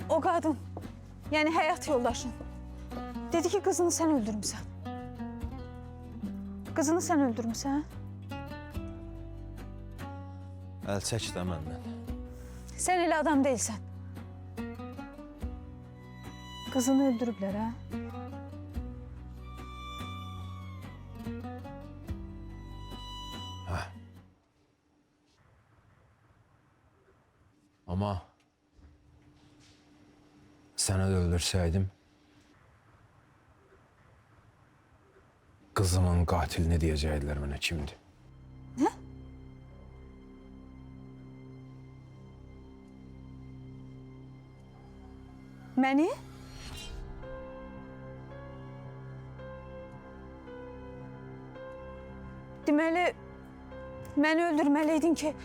O kadın, yani hayat yoldaşın, dedi ki kızını sen öldürmüşsən. Kızını sen öldürmüşsən. Əl çək də məndən. Sen elə adam değilsen. Kızını öldürüblər, ha? Hə. Amma səni də öldürsəydim, kızımın qatilini deyəcəkdilər mənə kimdir? Ne? Məni? Deməli, məni öldürməliydin ki...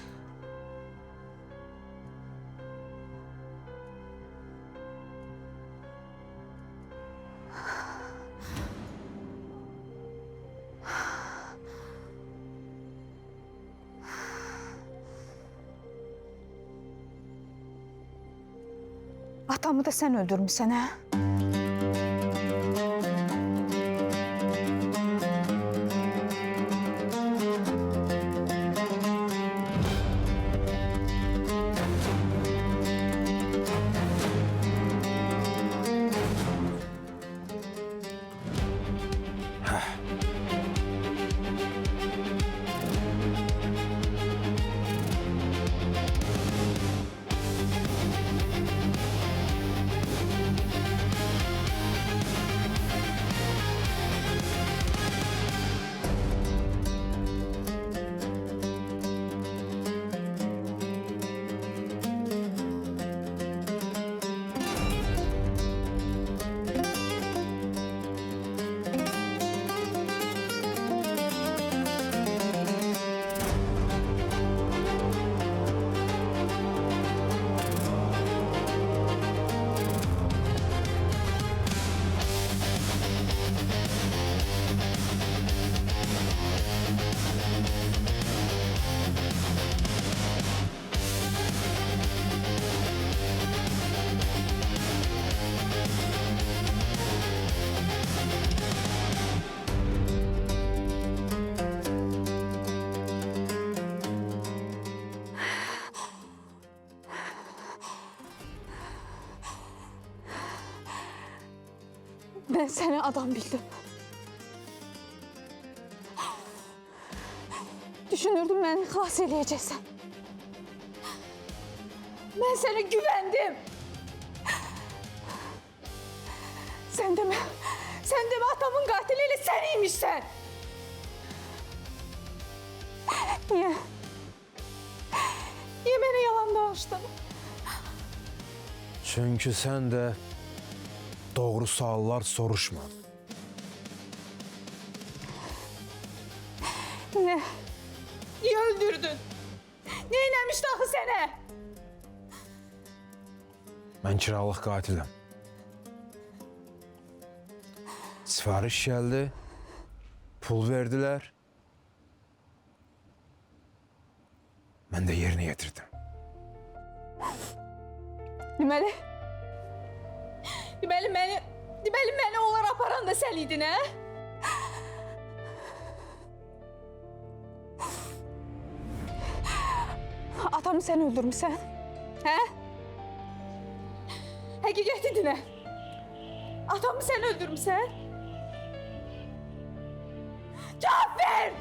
Atamı da sen öldürmüşsən, ha? Ben seni adam bildim. Düşünürdüm beni xilas eləyəcəksən. Ben sana güvendim. Sen deme atamın katiliyle seniymişsen. Niye? Niye beni yalan danıştın? Çünkü sen de doğru suallar soruşma. Niye? Niye öldürdün? Ne eylemişti ahı sene? Ben kiralık katilim. Sipariş geldi, pul verdiler. Ben de yerine getirdim. Deməli... Deməli məni onlar aparan da sən idin, hə? Atamı sən öldürmüsən, hə? Həqiqəti dinə. Atamı sən öldürmüsən? Cavab ver!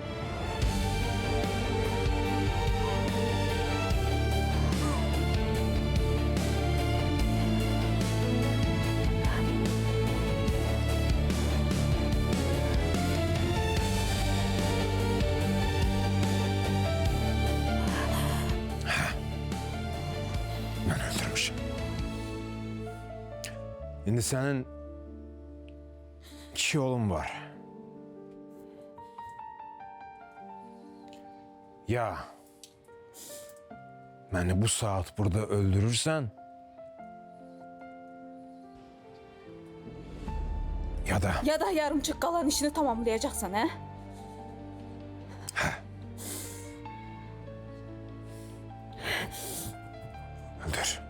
Mən öldürmüşüm. İndi sənin 2 yolun var. Ya beni bu saat burada öldürürsen Ya da yarımçıq qalan işini tamamlayacaqsan, hə? öldür.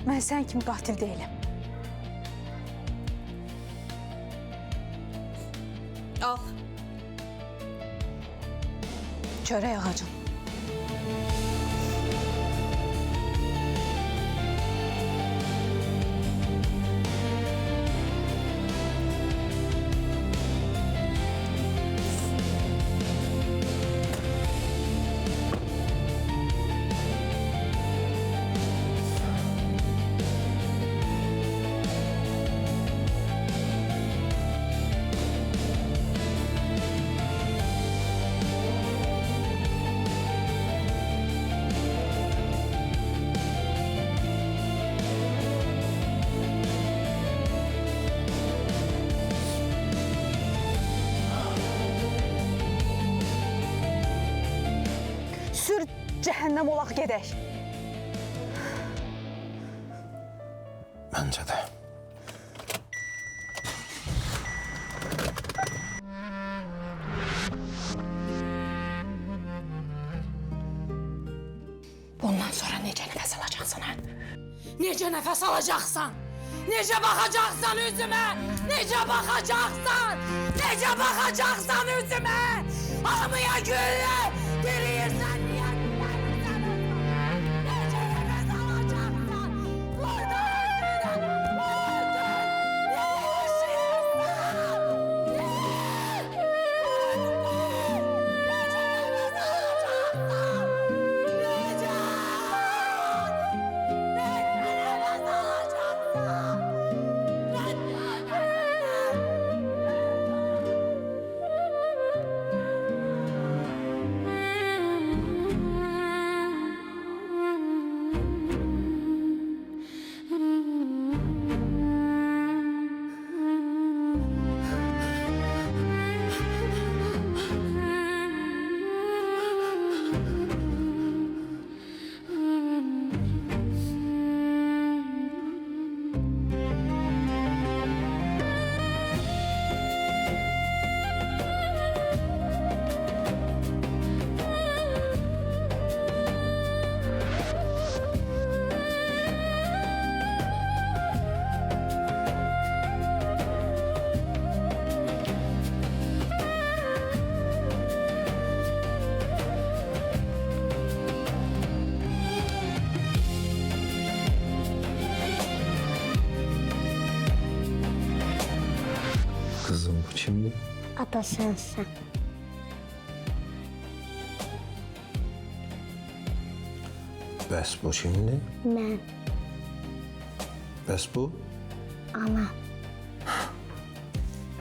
Mən sən kimi qatil deyiləm. Al. Çörək ağacın. Sür cəhənnəm olaq gedək. Bence de. Bundan sonra necə nəfəs alacaqsan, hə? Necə nəfəs alacaqsan? Necə baxacaqsan üzümə? Necə baxacaqsan? Necə baxacaqsan üzümə? Hamıya güller, diriyirsən niyə gülərsən? Necə nəfəs alacaqsan? Burada öldürün, öldür! Niyə yaşayırsan? Necə nəfəs alacaqsan? Necə? Kızım bu kimdi? Ata sensin. Bəs bu kimdi? Ben. Bəs bu? Ana.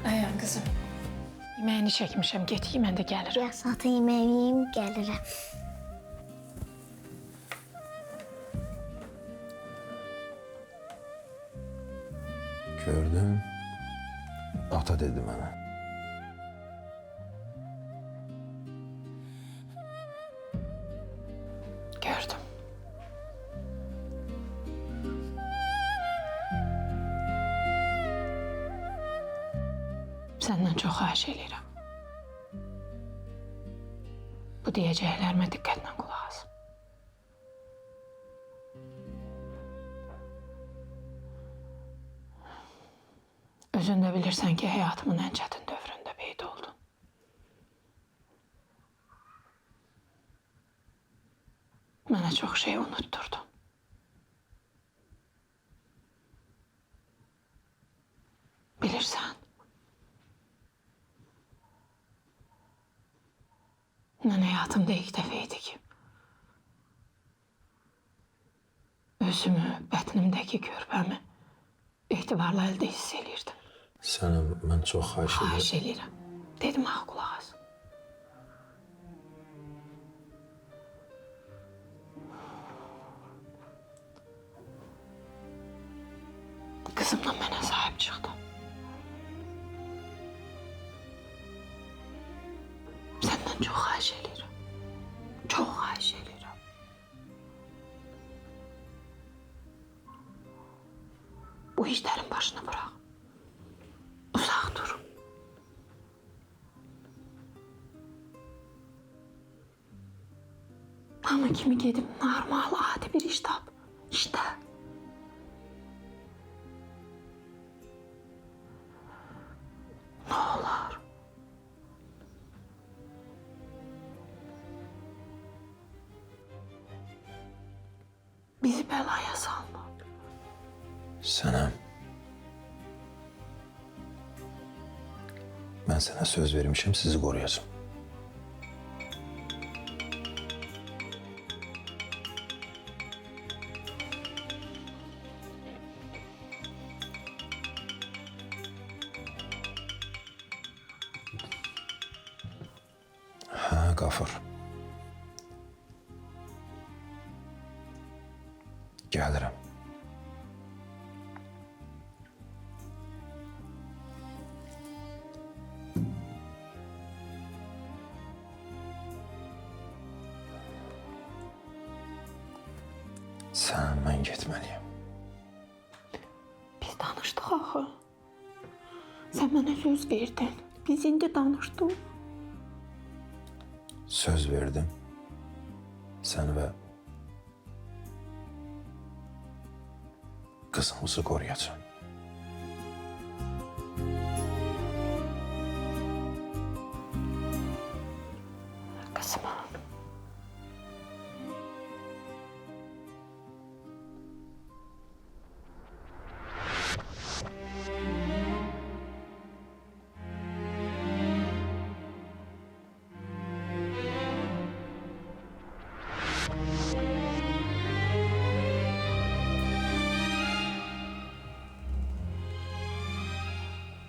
Dayan kızım. Yemeğini çekmişim. Get yemen de gelirim. Biraz atı yemeğim gelirim. Gördüm. Ata dedi bana. Gördüm. Senden çok xahiş eləyirəm. Bu deyəcəklərimə diqqətlə qulaq as. Özün də bilirsən ki, həyatımın ən çətin dövründə peyda oldun. Mənə çox şey unutturdun. Bilirsən, mən həyatımda ilk dəfə idi ki, özümü, bətnimdəki körpəmi etibarla əldə hiss eləyirdim. Sənə mən çox xahiş edirəm. Xahiş eləyirəm. Dedim, ağa qulaq as. Kızımla mənə sahip çıxdı. Səndən çox xahiş eləyirəm. Çox xahiş eləyirəm. Bu işlərin başını bırak. Uzaq dur. Ama kimi gedib normal, adi bir iş tap. İşte. Ne olur. Bizi belaya salma. Sənə mən sənə söz vermişəm, sizi qoruyacağım. Hə, Qafur. Gəlirəm. Sən, mən getməliyəm. Biz danışdıq axı. Sen bana söz verdin. Biz indi danışdıq. Söz verdim. Sən və qızımızı qoruyacağım. Kızıma.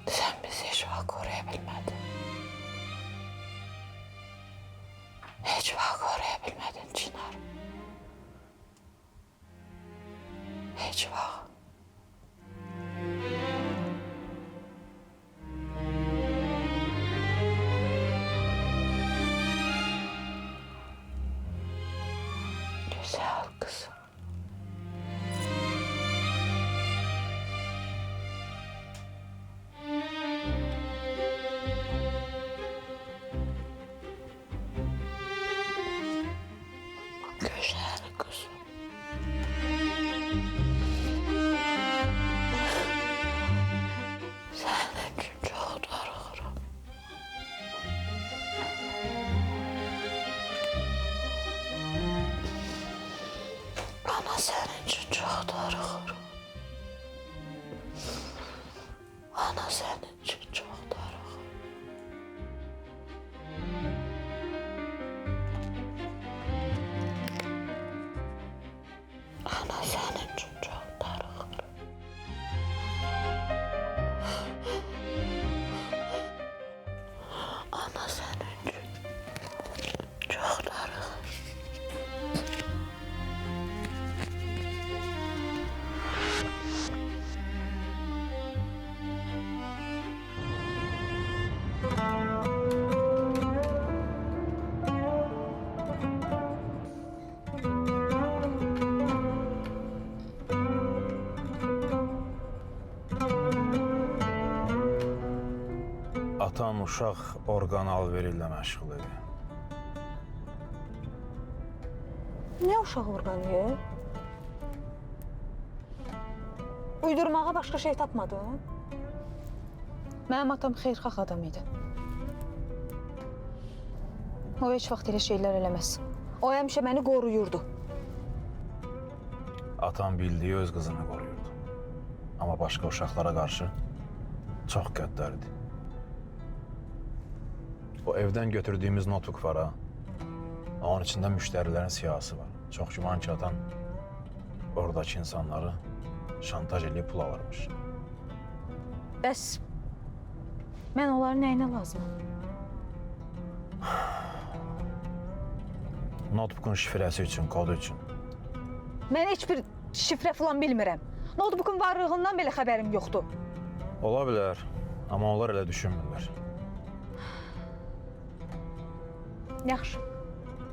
Sen bizi hiç vaxt koruya bilmedin. Hiç vaxt koruya bilmedin Çınar. Hiç vaxt. Güzel kızım. Güzel kızım. Senin için çok darılırım. Ana senin için çok darılırım. Ana senin için çok darılırım. Ana senin için çok darılırım. Ana senin için çok darılırım. Atam uşaq orqan alveri ilə məşğul idi. Nə uşaq orqanı? Uydurmağa başqa şey tapmadın? Mənim atam xeyirxah adam idi. O heç vaxt elə şeylər eləməz. O həmişə məni qoruyurdu. Atam bildiyi öz qızını qoruyurdu. Amma başqa uşaqlara qarşı çox qəddar idi. O evdən götürdüyümüz notebook var ha. Onun içində müştərilərin siyahısı var. Çox güman ki, atan oradakı insanları şantaj edib pul alırmış. Bəs mən onların nəyinə lazımam? Notebookun şifrəsi üçün, kodu üçün. Mən heç bir şifrə falan bilmirəm. Notebookun varlığından belə xəbərim yoxdur. Ola bilər, amma onlar elə düşünmürlər. Yaxşı,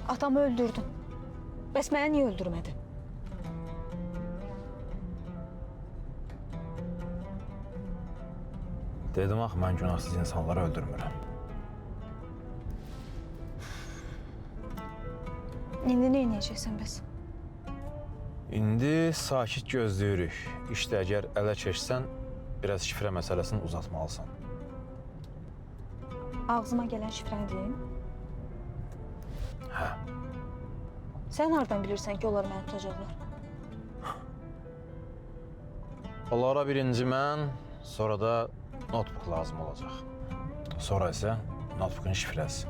atamı öldürdün. Bəs məni niyə öldürmədin? Dedim axı, mən günahsız insanları öldürmürəm. İndi nə edəcəksən bəs? İndi sakit gözləyirik. İşdə əgər ələ keçsən, biraz şifrə məsələsini uzatmalısan. Ağzıma gələn şifrəni deyim. Hə. Sən hardan bilirsən ki, onlar məni tutacaqlar? Onlara birinci mən, sonra da notebook lazım olacaq. Sonra isə notebookun şifrəsi.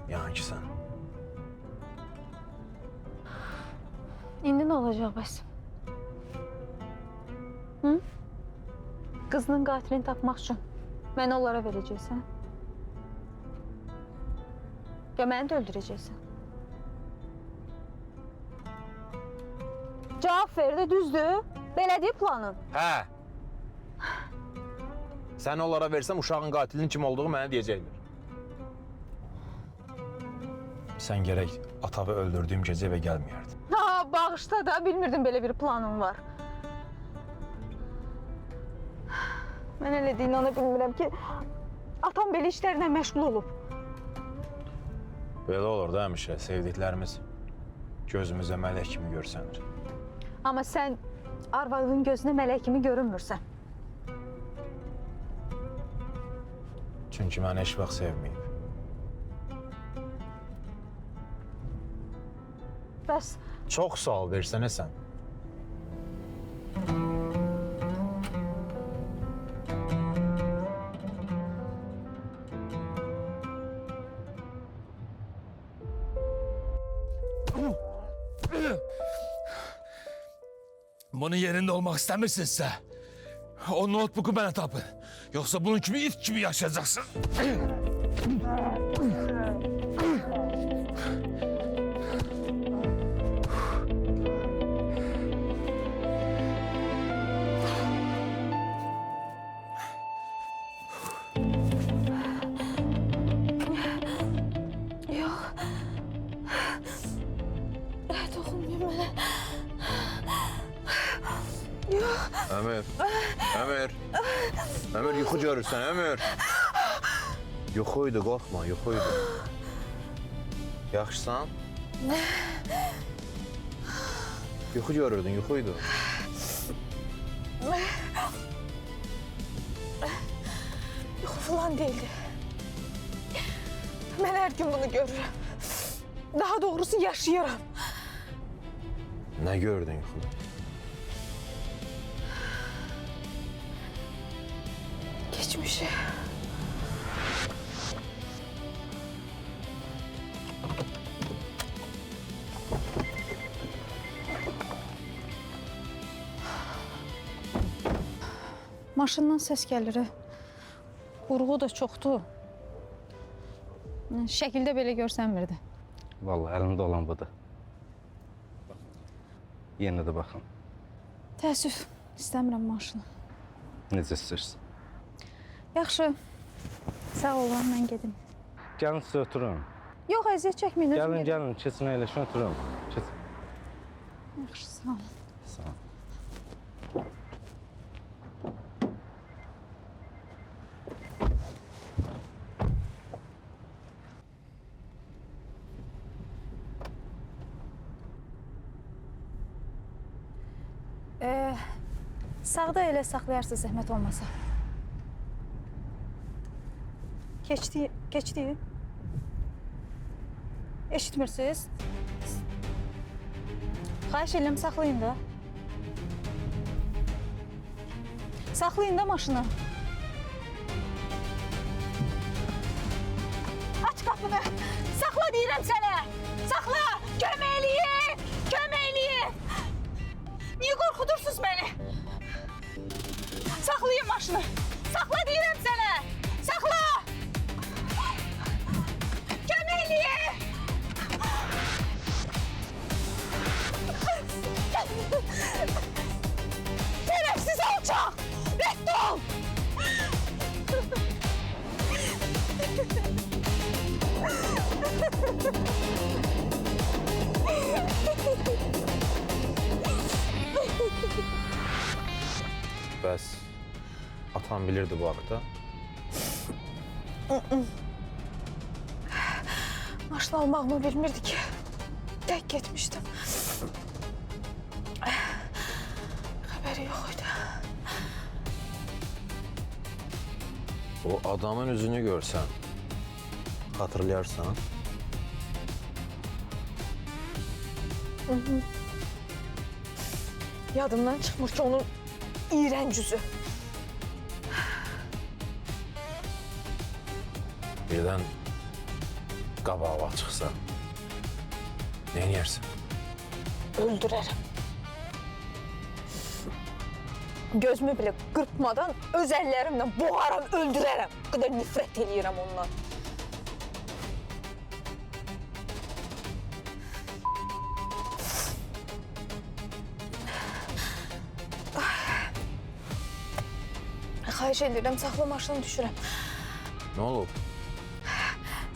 Yəni ki, sən. İndi nə olacaq bəs? Hı? Qızının qatilini tapmaq üçün məni onlara verəcəksən? Ya məni də öldürəcəksən? Cavab ver də, düzdür? Belədir planın. Hə. Sən onlara versəm, uşağın qatilinin kim olduğu mənə deyəcəklər. Sən gərək atamı öldürdüyüm gecə evə gəlməyərdin. Ha, bağışla da, bilmirdim belə bir planın var. Mən elə də inana bilmirəm ki, atam belə işlərlə məşğul olub. Belə olur da həmişə, sevdiklərimiz gözümüzə mələk kimi görsənir. Amma sən arvadının gözünə mələk kimi görünmürsən. Çünki məni heç vaxt sevməyib. Bəs Çox sual versənə sən. Bunun yerinde olmak istemirsinizse o notebook'u bana tapın. Yoksa bunun gibi it gibi yaşayacaksın. Yok. Dokunmayın bana. Yok. Əmir, Əmir. Əmir, yuxu görürsən, Əmir. Yuxuydu, qorxma, yuxuydu. Yaxşısan? Yuxu görürdün, yuxuydu. Yuxu falan değildi. Ben her gün bunu görürüm. Daha doğrusu yaşıyorum. Nə gördün yuxuda? Geçmişi. Maşından ses gəlir. Vurğu da çoxdur. Şəkildə belə görsənmirdi. Vallahi elimde olan budur. Yine de bakın. Təəssüf, istəmirəm maşını. Necə istəyirsən. Yaxşı, sağ olun, mən gedim. Gəlin siz oturun. Yox, əziyyət çəkməyin, özüm Gəlin, gedim. gəlin. Keçin əyləşin, oturun. Keçin. Yaxşı, sağ olun. Sağ ol. Sağda elə saxlayarsınız zəhmət olmasa. Keçdi. Eşitmirsiniz? Xahiş edirəm, saxlayın da. Saxlayın da maşını. Aç qapını. Saxla deyirəm sənə. Saxla. Köməkliyin. Köməkliyin. Niyə qorxudursunuz məni? Saxlayın maşını. Saxla deyirəm sənə. Saxla. Köməkliyin. Şerefsiz alçak! Redd ol! Bəs atan bilirdi bu haqda. Maşını almağımı bilmirdi ki. Tek gitmiştim. Haberi yok idi. O adamın üzünü görsən, hatırlayarsan. Yadımdan çıkmır ki onun iğrenç yüzü. Birdən qabağa çıxsa, nə yersin? Öldürürüm. Gözümü bile kırpmadan öz ellerimle boğarım, öldürürüm. O kadar nefret ediyorum ondan. Xahiş edirəm, saxla maşını düşürəm. Nə olub?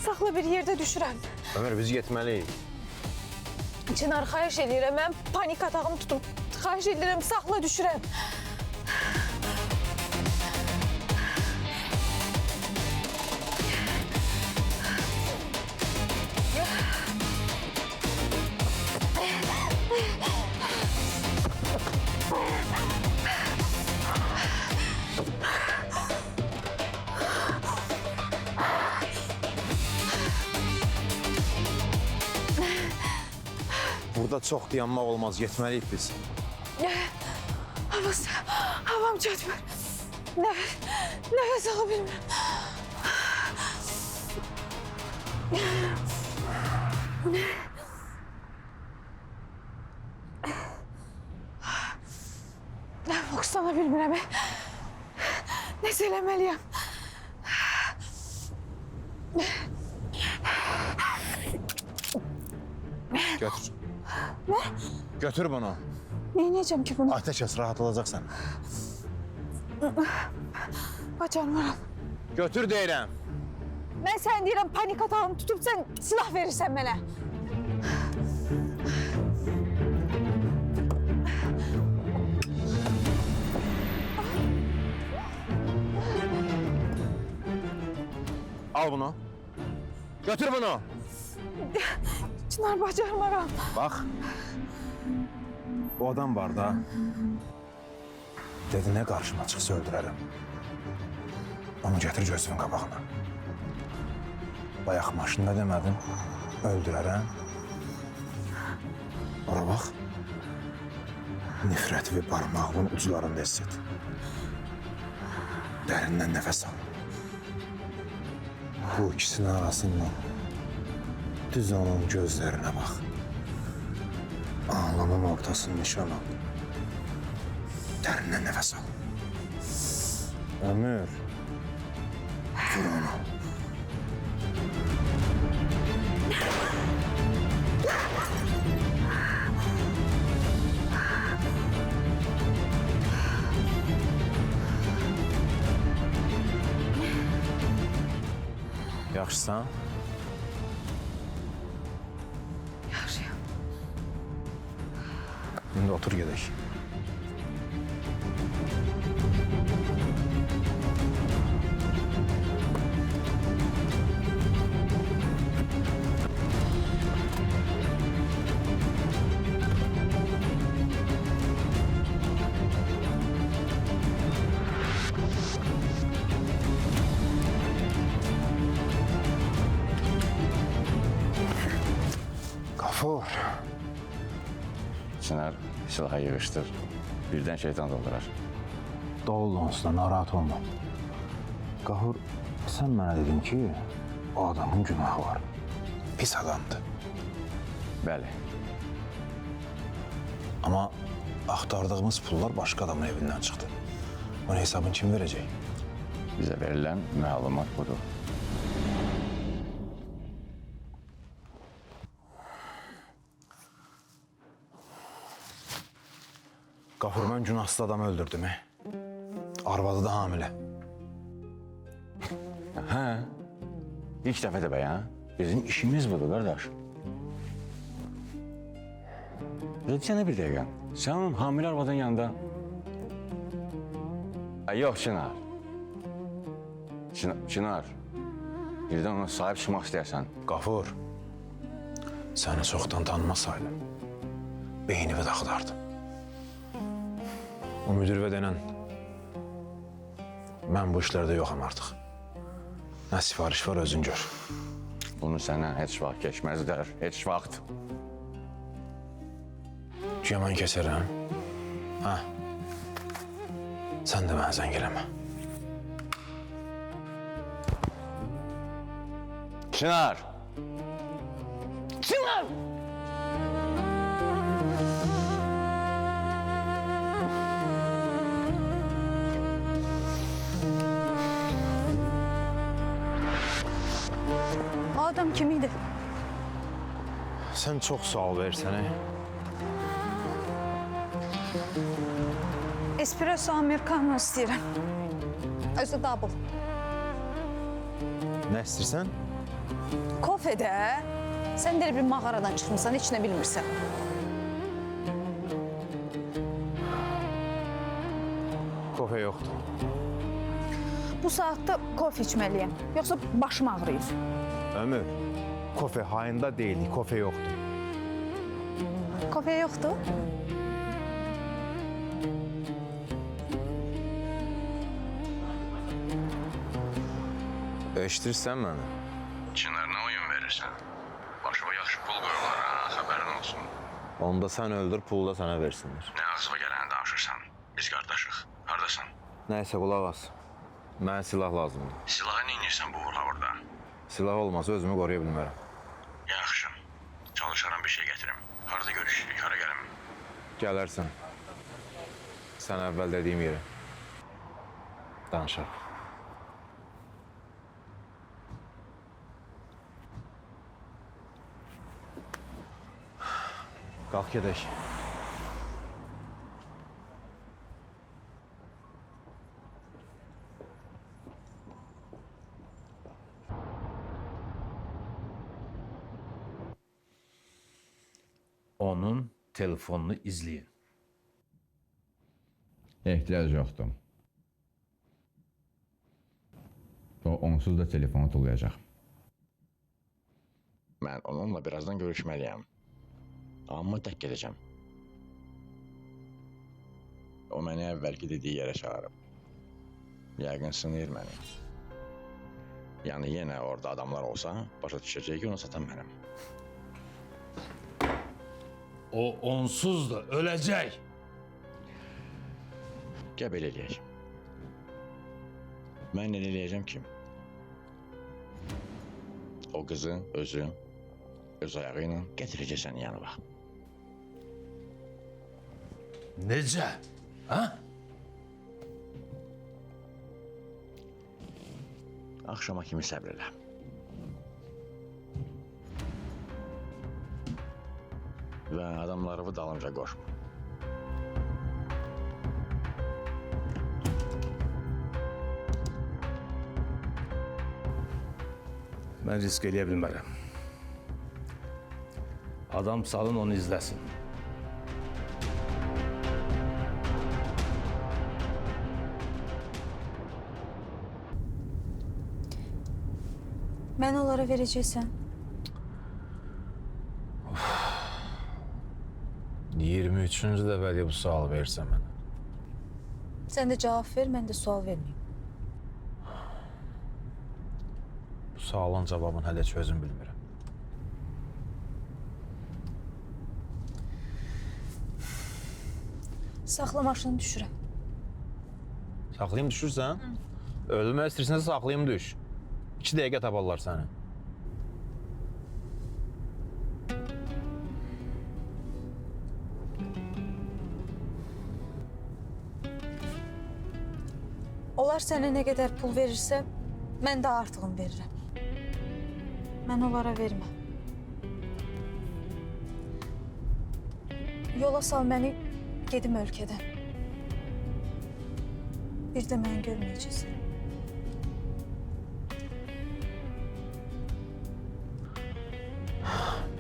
Saxla bir yerde düşürəm. Ömür, biz getməliyik. Çınar, xahiş edirəm, mən panik atağım tutub. Xahiş edirəm, saxla düşürəm. Burada çox dayanmaq olmaz, getməliyik biz. Havam çatmır. Nefes alabilmem. Fokuslana bilmirəm. Nəsə eləməliyəm. Götür. Ne? Götür bunu. Neynəyəcəm ki bunu? Ateş et, rahat olacaqsan. Bacarmaram. Götür deyirəm. Mən sən deyirəm panik atağımı tutup sen silah verirsən mənə. Al bunu. Götür bunu. Çınar, bacarmaram. Bak. O adam var da. Dedi ne karşıma çıksa öldürürüm. Onu getir gözümün qabağına. Bayaq maşında demədim. Öldürərəm. Ora bax. Nifrəti bir parmağımın uclarında hiss et. Dərindən nəfəs al. Bu ikisinin arasından düz onun gözlerine bak. Alnının ortasını nişan al. Derinden nefes al. Ömür. Vur onu. Yaxşısan? Yaxşıyam. Şimdi otur gedək. Qafur. Çınar silahı yığışdır. Birden şeytan doldurar. Dol onsuz da narahat olma. Qafur, sən mənə dedin ki, o adamın günahı var. Pis adamdır. Bəli. Amma axtardığımız pullar başqa adamın evindən çıxdı. Onun hesabını kim verəcək? Bizə verilən məlumat budur. Qafur, mən günahsız adamı öldürdüm. Arvadı da hamilə. Hə? İlk dəfə də bəyan. Bizim işimiz budur, qardaş. Rədsənə bir dəqiqə. Sən onun hamilə arvadın yanında... Yox, Çınar. Çınar. Birdən ona sahib çıxmaq istəyərsən. Qafur, səni çoxdan tanımasaydım, beynimi də axtardım. O müdürvə denən, mən bu işlərdə yoxam artıq. Nə sifariş var, özün gör. Bunu sənə heç vaxt keçməzlər, heç vaxt. Güya mən kəsərəm. Hə? Sən də mənə zəng eləmə. Çınar! Çınar! O adam kim idi? Sən çox sağ ol versənə. Espresso americano istəyirəm. Özü double. Nə istəyirsən? Kofe də. Sən də bir mağaradan çıxmısan, heç nə bilmirsən. Kofe yoxdur. Bu saatda kofe içməliyəm. Yoxsa başım ağrıyır. Ömür, kofe hayında deyil, kofe yoxdur. Kofe yoxdur? Eşidirsən məni? Çınarına oyun verirsən. Başıma yaxşı pul qoyurlar ha, xəbərin olsun. Onda sən öldür, pulu da sənə versinlər. Nə ağzıma gələni danışırsan. Biz qardaşıq. Hardasan? Nəysə, qulaq as. Mənə silah lazımdır. Silahı neynirsən bu vurha burada? Silah olmasa özümü qoruya bilmərəm. Yaxşı. Çalışaram bir şey gətirim. Harada görüşürük, hara gəlim? Gələrsən. Sən əvvəl dediyim yerə. Danışaq. Qalx gedək. Onun telefonunu izləyin. Ehtiyac yoxdur. O onsuz da telefonu tullayacaq. Mən onunla birazdan görüşməliyəm. Amma tək gedəcəm. O məni əvvəlki dediyi yerə çağırıb. Yəqin sınıyır məni. Yəni yenə orada adamlar olsa, başa düşəcək ki, onu satan mənəm. O onsuz da öləcək. Gəl belə eləyək. Mən elə eləyəcəm ki, o qızı özü öz ayağı ilə gətirəcək sənin yanına. Necə? Ha? Axşama kimi səbr elə. Və adamlarımı dalınca qoşma. Mən risk eləyə bilmərəm. Adam salın onu izləsin. Mən onlara verəcəksən. 23-cü dəfəliyə bu sualı versən mənə. Sən də cavab ver, mən də sual verməyim. Bu sualın cavabını hələ heç özüm bilmirəm. Saxla maşını düşürəm. Saxlayım düşürsən? Öldürmək istəyirsən saxlayım düş. 2 dəqiqə taparlar səni. Onlar sənə nə qədər pul verirsə, mən də artığını verirəm. Mən onlara verməm. Yola sal məni, gedim ölkədən. Bir də məni görməyəcəksən.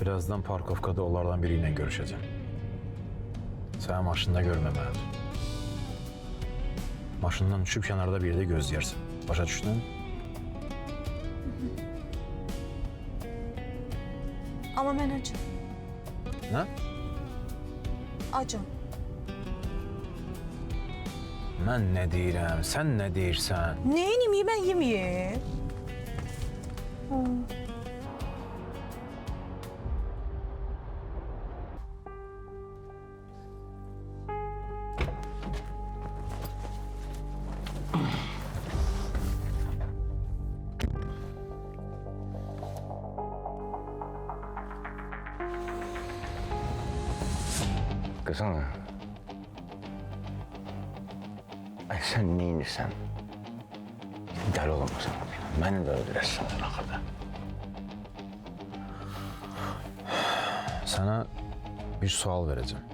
Birazdan parkovkada onlardan biri ilə görüşəcəm. Səni maşında görməməlidir. Maşından düşüb kənarda bir yerdə gözləyərsən. Başa düşdün? Amma mən acım. Nə? Acım. Mən nə deyirəm, sən nə deyirsən? Neyini yeməyim, mən yeməyim. Kız ana. Ay sen neyinsən? Dəli olmasan. Məni də öldürəsən axırda. Sənə bir sual verəcəm.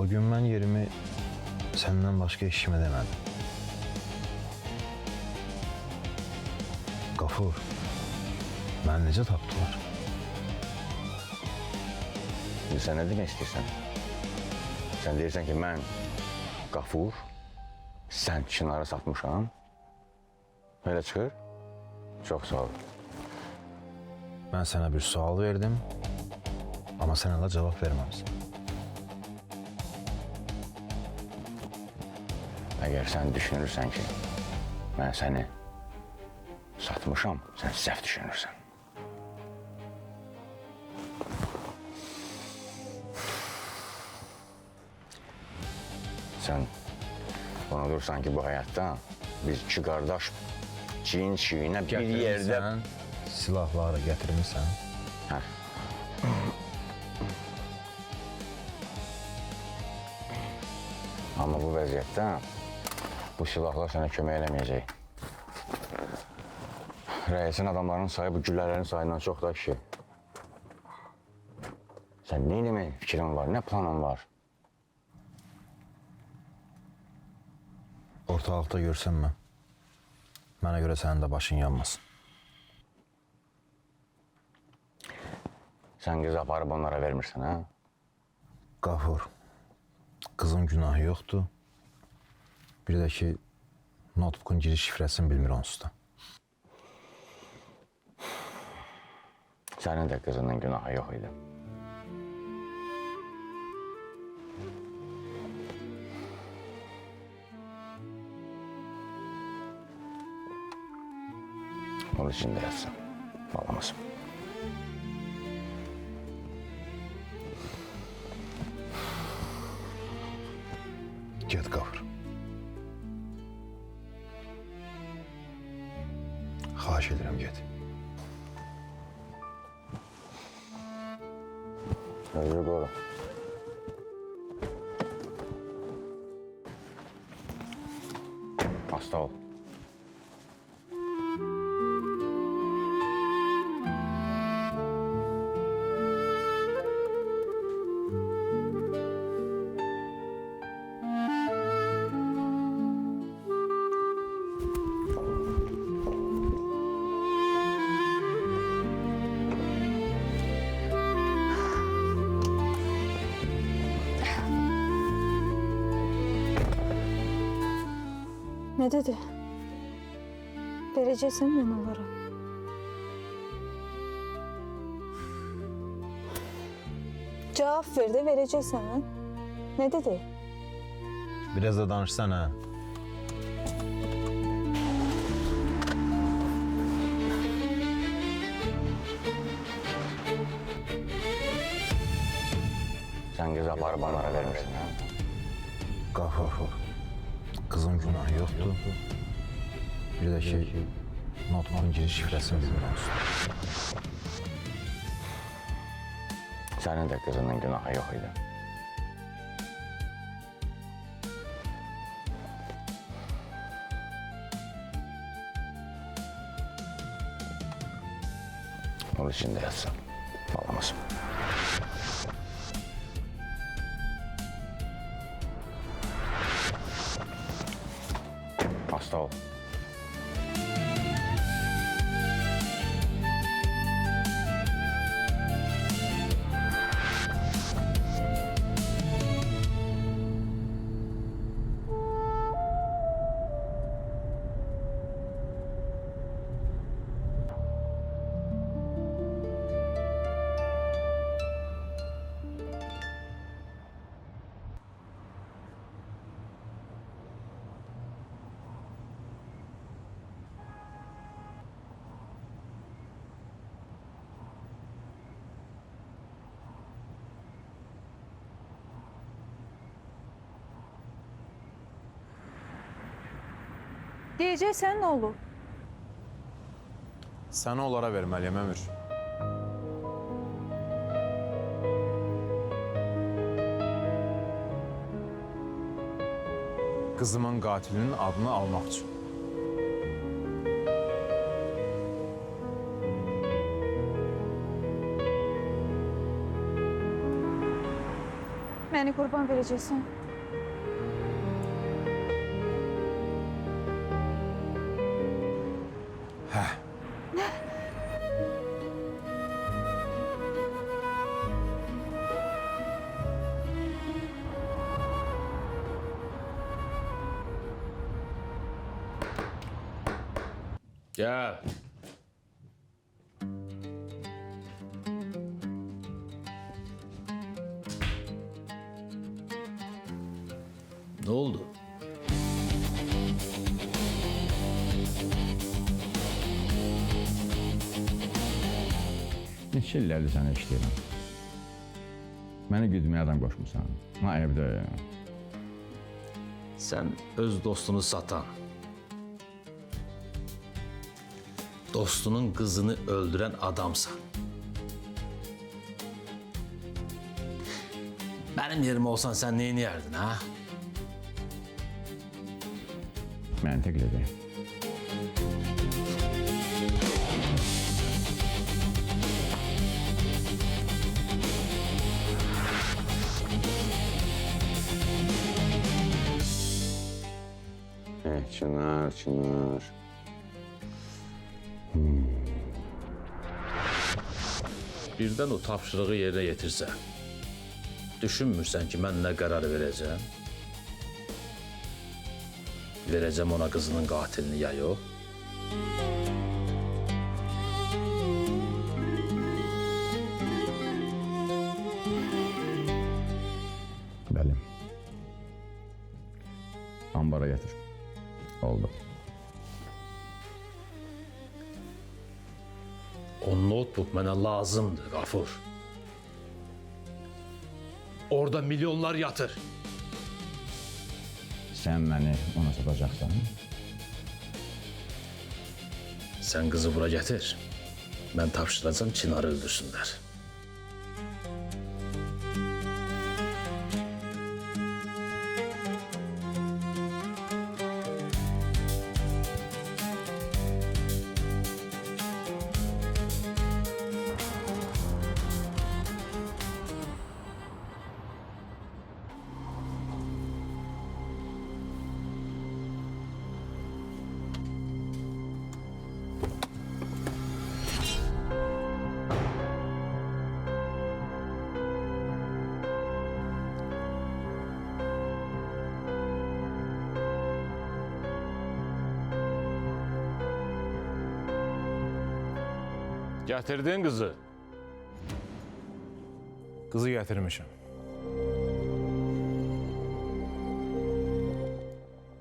O gün mən yerimi səndən başqa heç kimə demədim. Qafur, məni necə tapdılar? Sən nə demək istəyirsən? Sən deyirsən ki, mən Qafur, sən Çınarı satmışam. Belə çıxır? Çox sağ ol. Mən sənə bir sual verdim, amma sən hələ cavab verməmisən. Əgər sən düşünürsən ki, mən səni satmışam, sən səhv düşünürsən. Sən unudursan ki, bu həyatda biz iki qardaş çiyin çiyinə bir yerdə... Silahları gətirmirsən. Hə. Amma bu vəziyyətdə bu silahlar sənə kömək eləməyəcək. Rəisin adamlarının sayı bu güllələrin sayından çox da kişi. Sən nə eləmək fikrin var, nə planın var? Ortalıqda görsəm mən. Mənə görə sənin də başın yanmasın. Sən qızı aparıb onlara vermirsən, hə? Qafur, qızın günahı yoxdur. Bir də ki, notebookun giriş şifrəsini bilmir onsuz da. Sənin də qızının günahı yox idi. Onun için de yatsın, balamız. Get Qafur. Xahiş edirəm, get. Özür qoru. Hasta ol. Ne dedi? Vereceksin ben onlara. Cevap ver de vereceksin ha? Ne dedi? Biraz da danışsana. aparıb onlara vermirsən, hə? Qafur, qızın günahı yoxdur. Bir də ki, notların giriş şifrəsini bilmirəm. Sənin də qızının günahı yox idi. Onun içində yatsın, balamız. Hasta ol. Deyəcəksən nə olur? Səni onlara verməliyəm, Ömür. Qızımın qatilinin adını almaq üçün. Məni qurban verəcəksən. Hə. Gel. Ne oldu? Neçə illərdir səni işləyirəm. Məni güdməyə adam qoşmusan. Ha, evdə. Sen öz dostunu satan, dostunun kızını öldüren adamsan. Benim yerim olsan sen neyini yerdin ha? Məntiqli deyil. Çınar. Birden o tapşırığı yerine yetirse, düşünmürsen ki ben ne karar vereceğim? Vereceğim ona kızının katilini ya yok? Bəli. Ambara gətir. Oldu. O notebook bana lazımdı Gafur. Orada milyonlar yatır. Sən məni ona satacaqsan. Sen kızı bura getir. Ben tapşıracağım Çınar'ı öldürsünler. Getirdin kızı. Qızı gətirmişəm.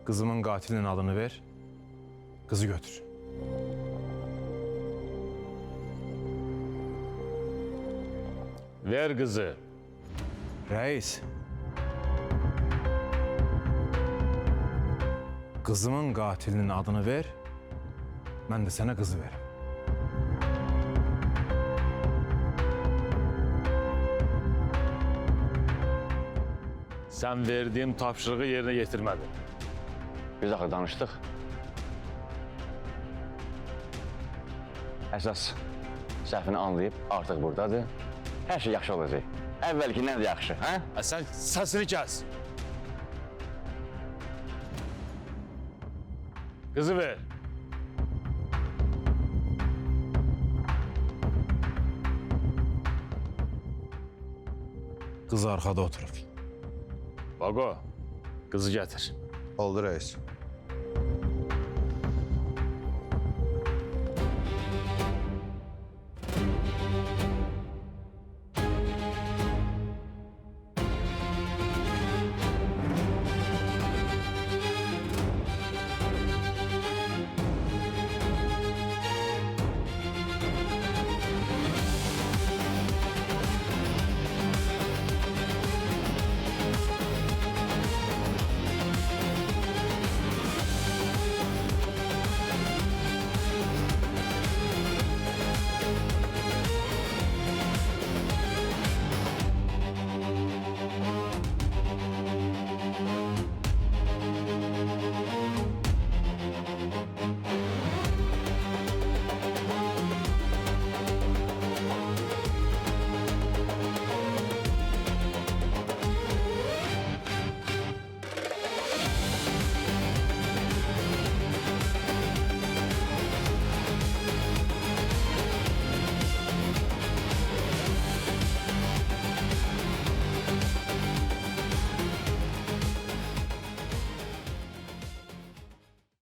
Qızımın qatilinin adını ver, qızı götür. Ver kızı. Reis. Kızımın katilinin adını ver. Ben de sana kızı veririm. Sen verdiğim tapşırığı yerine getirmedin. Biz axı danışdıq. Əsas səhvini anlayıb artıq buradadır. Hər şey yaxşı olacaq. Əvvəlkindən də yaxşı, hə? Sen sesini kes. Kızı ver. Kız arkada oturur. Bago, kızı getir. Oldu reis.